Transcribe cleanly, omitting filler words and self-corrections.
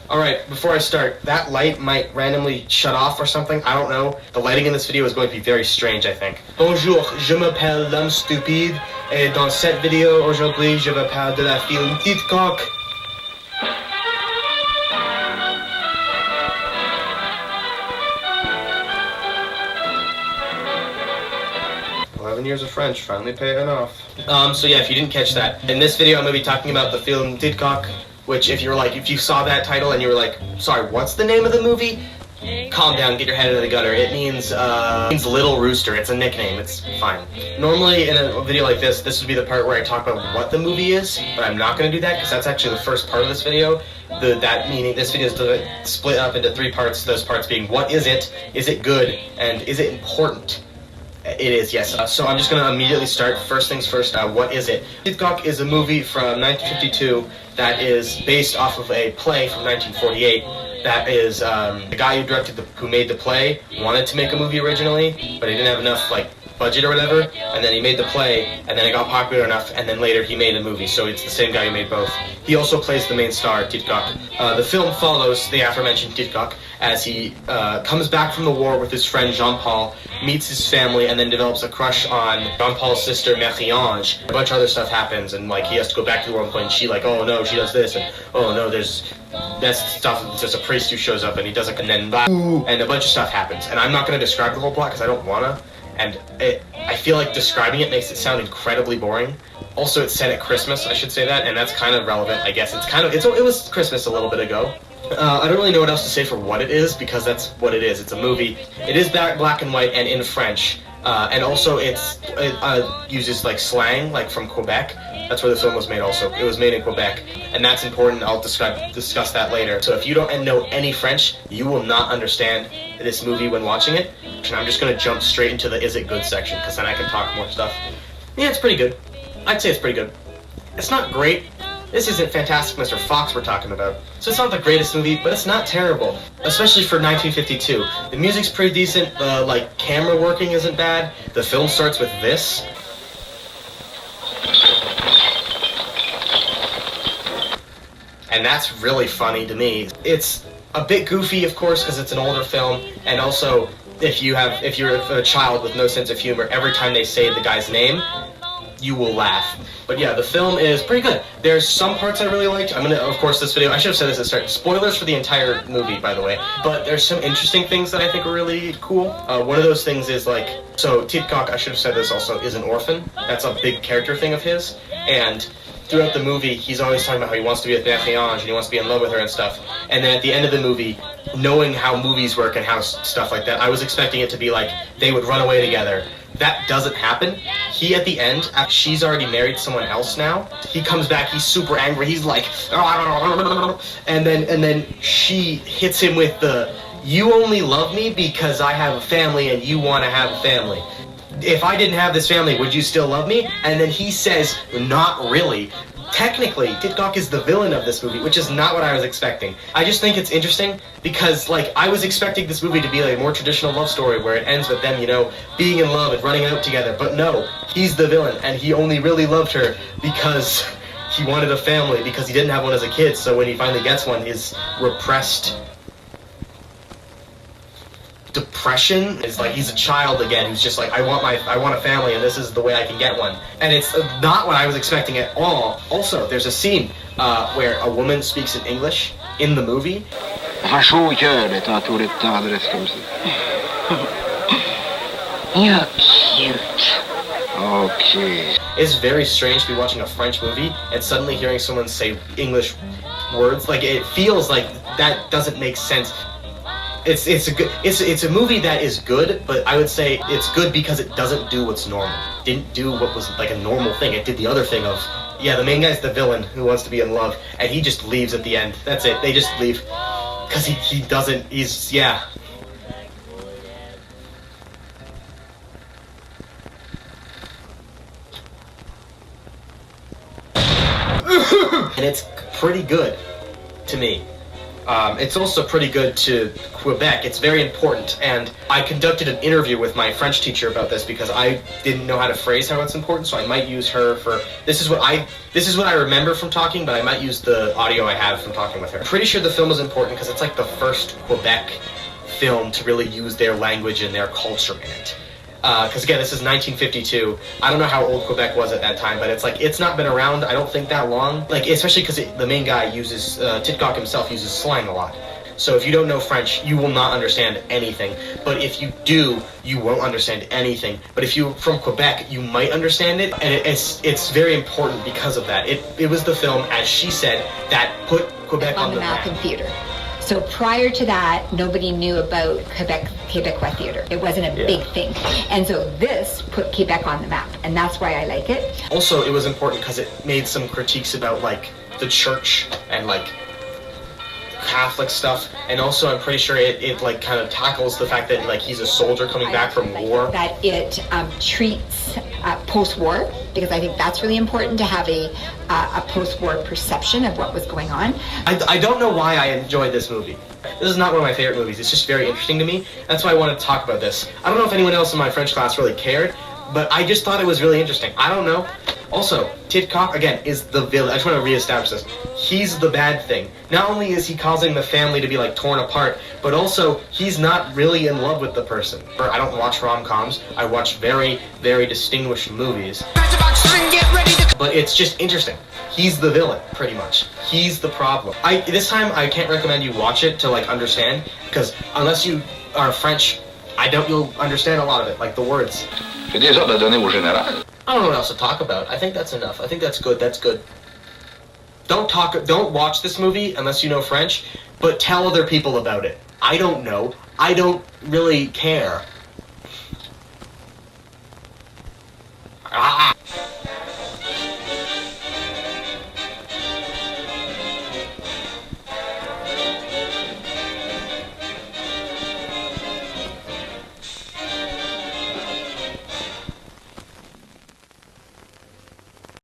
Alright, before I start, that light might randomly shut off or something, I don't know. The lighting in this video is going to be very strange, I think. Bonjour, je m'appelle l'homme stupide, et dans cette vidéo, aujourd'hui, je vais parler de la film TikTok. Years of French finally paying off. So yeah, if you didn't catch that, in this video I'm going to be talking about the film TikTok, which if you saw that title and you were like, sorry, what's the name of the movie? Calm down, get your head out of the gutter. It means Little Rooster. It's a nickname. It's fine. Normally in a video like this would be the part where I talk about what the movie is, but I'm not going to do that because that's actually the first part of this video. Meaning this video is split up into 3 parts, those parts being what is it good, and is it important? It is, yes. So I'm just going to immediately start. First things first, what is it? TikTok is a movie from 1952 that is based off of a play from 1948. That is, the guy who made the play wanted to make a movie originally, but he didn't have enough, budget or whatever, and then he made the play, and then it got popular enough, and then later he made a movie, so it's the same guy who made both. He also plays the main star, TikTok. The film follows the aforementioned TikTok as he comes back from the war with his friend Jean-Paul, meets his family, and then develops a crush on Jean-Paul's sister Marie-Ange. A bunch of other stuff happens, and he has to go back to the war at one point, and she oh no, she does this, and oh no, there's a priest who shows up, and he does and then and a bunch of stuff happens. And I'm not going to describe the whole plot because I don't want to. And I feel like describing it makes it sound incredibly boring. Also, it's set at Christmas, I should say that, and that's kind of relevant, I guess. It was Christmas a little bit ago. I don't really know what else to say for what it is, because that's what it is. It's a movie. It is black and white and in French. And also it uses slang, from Quebec. That's where the film was made also. It was made in Quebec. And that's important. I'll discuss that later. So if you don't know any French, you will not understand this movie when watching it. And I'm just going to jump straight into the is it good section, because then I can talk more stuff. Yeah, it's pretty good. I'd say it's pretty good. It's not great. This isn't Fantastic Mr. Fox we're talking about. So it's not the greatest movie, but it's not terrible. Especially for 1952. The music's pretty decent, the camera working isn't bad. The film starts with this. And that's really funny to me. It's a bit goofy, of course, because it's an older film, and also if you're a child with no sense of humor, every time they say the guy's name, you will laugh. But yeah, the film is pretty good. There's some parts I really liked. I'm gonna, of course, I should have said this at the start. Spoilers for the entire movie, by the way. But there's some interesting things that I think are really cool. One of those things is so TikTok, I should have said this also, is an orphan. That's a big character thing of his. And throughout the movie, he's always talking about how he wants to be with Marie-Ange and he wants to be in love with her and stuff. And then at the end of the movie, knowing how movies work and how stuff like that, I was expecting it to be they would run away together. That doesn't happen. He, at the end, she's already married to someone else now. He comes back, he's super angry, he's and then she hits him with you only love me because I have a family and you want to have a family. If I didn't have this family, would you still love me? And then he says, not really. Technically, TikTok is the villain of this movie, which is not what I was expecting. I just think it's interesting because, I was expecting this movie to be a more traditional love story where it ends with them, being in love and running out together. But no, he's the villain, and he only really loved her because he wanted a family, because he didn't have one as a kid. So when he finally gets one, his repressed depression is he's a child again who's just I want a family and this is the way I can get one. And it's not what I was expecting at all. Also, there's a scene where a woman speaks in English in the movie. You're cute. Okay. It's very strange to be watching a French movie and suddenly hearing someone say English words. It feels like that doesn't make sense. It's a movie that is good, but I would say it's good because it doesn't do what's normal. It didn't do what was a normal thing. It did the other thing of, the main guy's the villain who wants to be in love, and he just leaves at the end. That's it. They just leave. Because he doesn't, And it's pretty good, to me. It's also pretty good to Quebec. It's very important, and I conducted an interview with my French teacher about this because I didn't know how to phrase how it's important, so I might use her for this is what I remember from talking, but I might use the audio I have from talking with her. I'm pretty sure the film is important because it's like the first Quebec film to really use their language and their culture in it. Because again, this is 1952. I don't know how old Quebec was at that time, but it's not been around, I don't think, that long. Like, especially because the main guy uses, TIT himself uses slang a lot. So if you don't know French, you will not understand anything. But if you do, you won't understand anything. But if you're from Quebec, you might understand it, and it's very important because of that. It was the film, as she said, that put Quebec on the map in theater. So prior to that, nobody knew about Quebecois theater. It wasn't a big thing. And so this put Quebec on the map, and that's why I like it. Also, it was important because it made some critiques about, like, the church and, like, Catholic stuff, and also I'm pretty sure it like kind of tackles the fact that like he's a soldier coming back from war. That it treats post-war, because I think that's really important to have a post-war perception of what was going on. I don't know why I enjoyed this movie. This is not one of my favorite movies. It's just very interesting to me. That's why I wanted to talk about this. I don't know if anyone else in my French class really cared, but I just thought it was really interesting. I don't know. Also, TIT, again, is the villain. I just want to reestablish this. He's the bad thing. Not only is he causing the family to be, like, torn apart, but also, he's not really in love with the person. I don't watch rom-coms. I watch very, very distinguished movies. But it's just interesting. He's the villain, pretty much. He's the problem. This time, I can't recommend you watch it to, like, understand, because unless you are French, you'll understand a lot of it, like the words. I don't know what else to talk about. I think that's enough. I think that's good. That's good. Don't watch this movie unless you know French, but tell other people about it. I don't know. I don't really care. Ah.